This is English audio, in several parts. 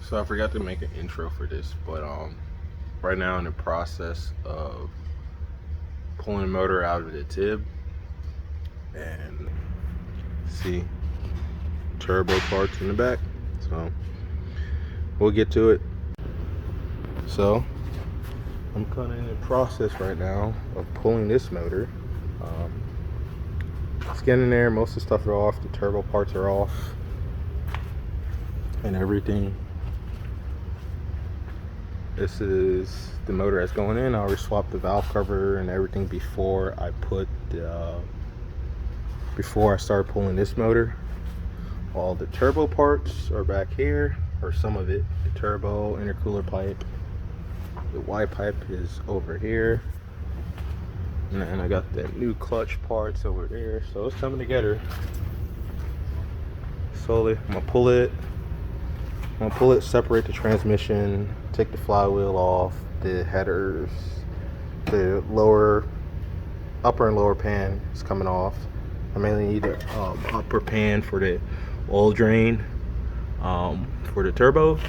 So I forgot to make an intro for this, but right now in the process of pulling the motor out of the tib, and see turbo parts in the back. So we'll get to it. So I'm kind of in the process right now of pulling this motor. It's getting there. Most of the stuff are off. The turbo parts are off and everything. This is the motor that's going in. I already swapped the valve cover and everything before I started pulling this motor. All the turbo parts are back here, or some of it. The turbo, intercooler pipe, the Y pipe is over here, and then I got the new clutch parts over there. So it's coming together slowly. I'm gonna pull it, separate the transmission, take the flywheel off, the headers, the upper and lower pan is coming off. I mainly need the upper pan for the oil drain for the turbo,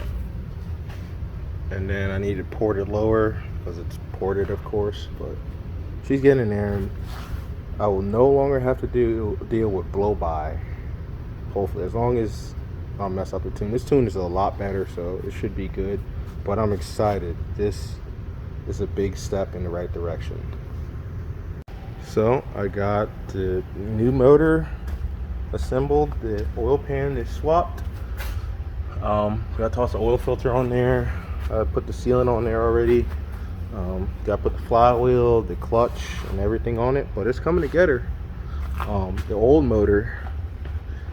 and then I need to port it lower because it's ported, of course. But she's getting there, and I will no longer have to deal with blow by. Hopefully, as long as I don't mess up the tune. This tune is a lot better, so it should be good. But I'm excited. This is a big step in the right direction. So I got the new motor assembled. The oil pan is swapped. Got to toss the oil filter on there. I put the sealant on there already. Got to put the flywheel, the clutch, and everything on it. But it's coming together. The old motor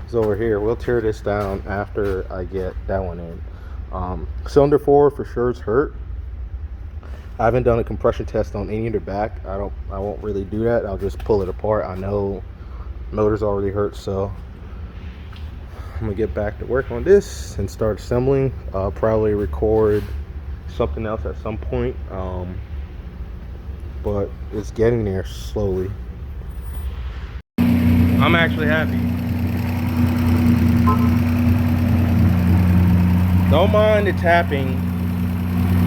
is over here. We'll tear this down after I get that one in. Cylinder 4 for sure is hurt. I haven't done a compression test on any of the back. I won't really do that. I'll just pull it apart. I know motor's already hurt, so I'm gonna get back to work on this and start assembling. I'll probably record something else at some point, but it's getting there slowly. I'm actually happy. Don't mind the tapping.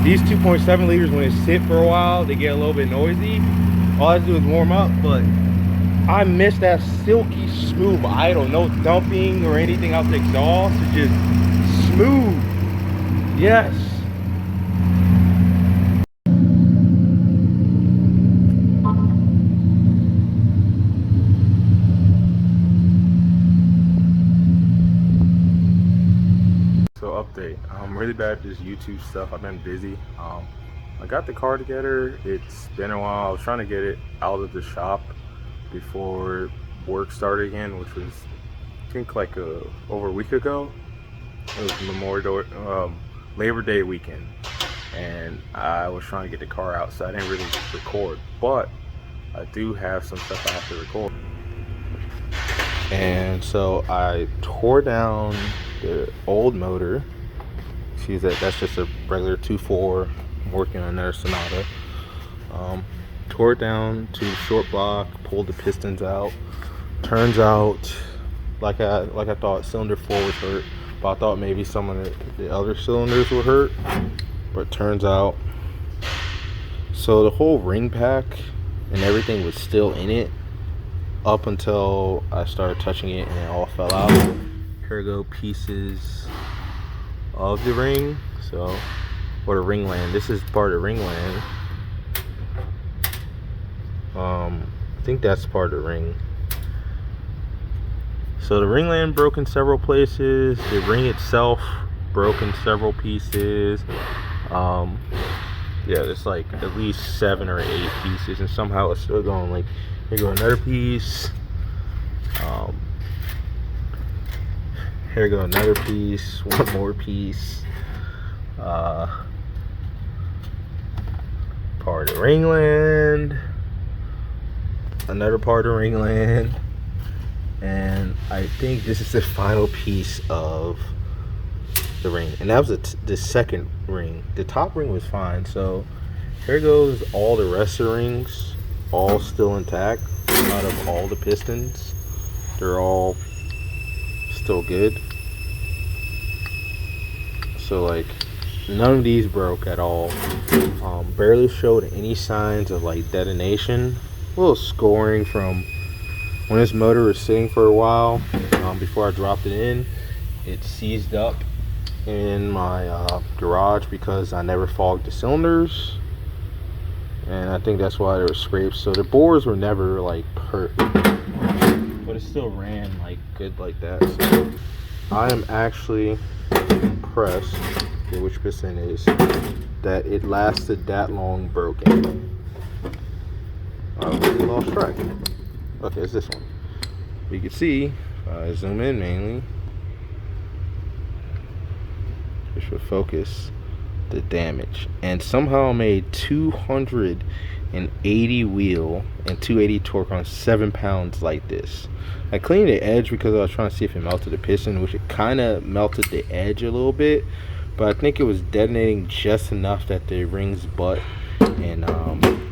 These 2.7 liters, when they sit for a while, they get a little bit noisy. All I have to do is warm up, but I miss that silky smooth idle. No dumping or anything out the exhaust. It's just smooth. Yes. So update, I'm really bad at this YouTube stuff. I've been busy. I got the car together. It's been a while. I was trying to get it out of the shop before work started again, which was I think like over a week ago. It was Labor Day weekend, and I was trying to get the car out, so I didn't really record, but I do have some stuff I have to record. And so I tore down the old motor. That's just a regular 2.4. I'm working on another Sonata. Tore it down to the short block, pulled the pistons out. Turns out, like I thought, cylinder 4 was hurt, but I thought maybe some of the other cylinders were hurt. But turns out, so the whole ring pack and everything was still in it up until I started touching it, and it all fell out. Here go pieces of the ring, or the ring land. This is part of the ring land. I think that's part of the ring. So the ring land broke in several places. The ring itself broke in several pieces. Yeah, there's like at least 7 or 8 pieces, and somehow it's still going. Like, here go another piece. Here go another piece. One more piece. Part of ringland. Another part of ringland. And I think this is the final piece of the ring. And that was the second ring. The top ring was fine. So here goes all the rest of the rings, all still intact. Out of all the pistons, they're all still good. So like none of these broke at all. Barely showed any signs of like detonation. A little scoring from when this motor was sitting for a while before I dropped it in. It seized up in my garage because I never fogged the cylinders, and I think that's why there were scrapes. So the bores were never like perfect, but it still ran like good like that. So I am actually impressed with which piston is that it lasted that long broken. I really lost track. Okay, it's this one. You can see, I zoom in mainly, which would focus the damage, and somehow made 280 wheel and 280 torque on 7 pounds like this. I cleaned the edge because I was trying to see if it melted the piston, which it kind of melted the edge a little bit, but I think it was detonating just enough that the rings butt and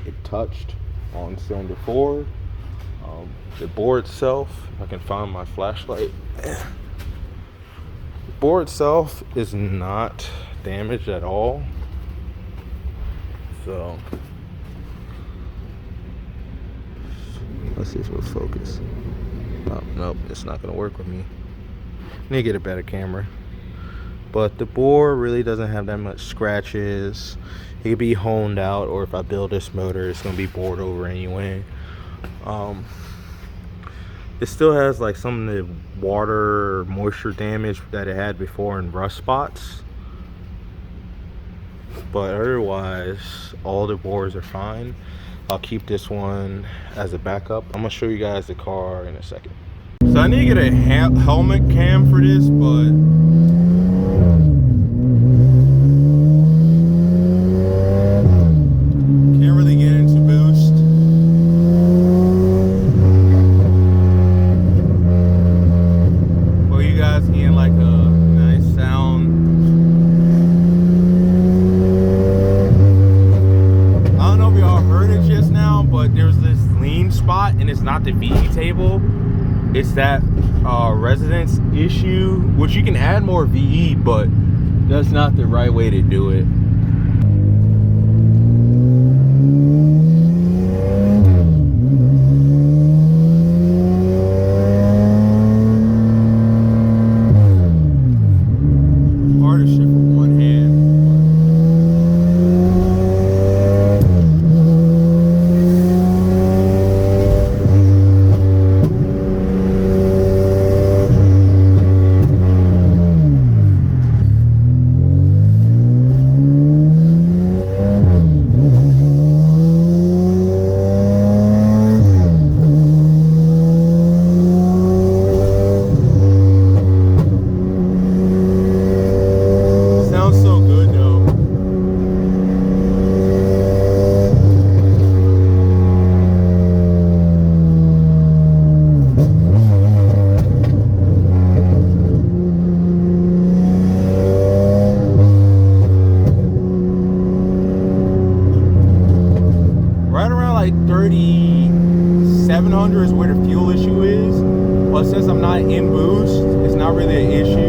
it touched on cylinder 4. The bore itself, if I can find my flashlight, the bore itself is not damaged at all. So let's see if it'll focus. Oh, nope, it's not gonna work with me. Need to get a better camera. But the bore really doesn't have that much scratches. It could be honed out, or if I build this motor, it's gonna be bored over anyway. It still has like some of the water or moisture damage that it had before in rust spots, but otherwise all the bores are fine. I'll keep this one as a backup. I'm gonna show you guys the car in a second. So I need to get a helmet cam for this, but can't really get into boost. Well, you guys getting like a nice sound. I don't know if y'all heard it just now, but there's this lean spot, and it's not the VE table. It's that resonance issue, which you can add more VE, but that's not the right way to do it. Hard to shift with one hand. Right around like 3,700 is where the fuel issue is, but since I'm not in boost, it's not really an issue.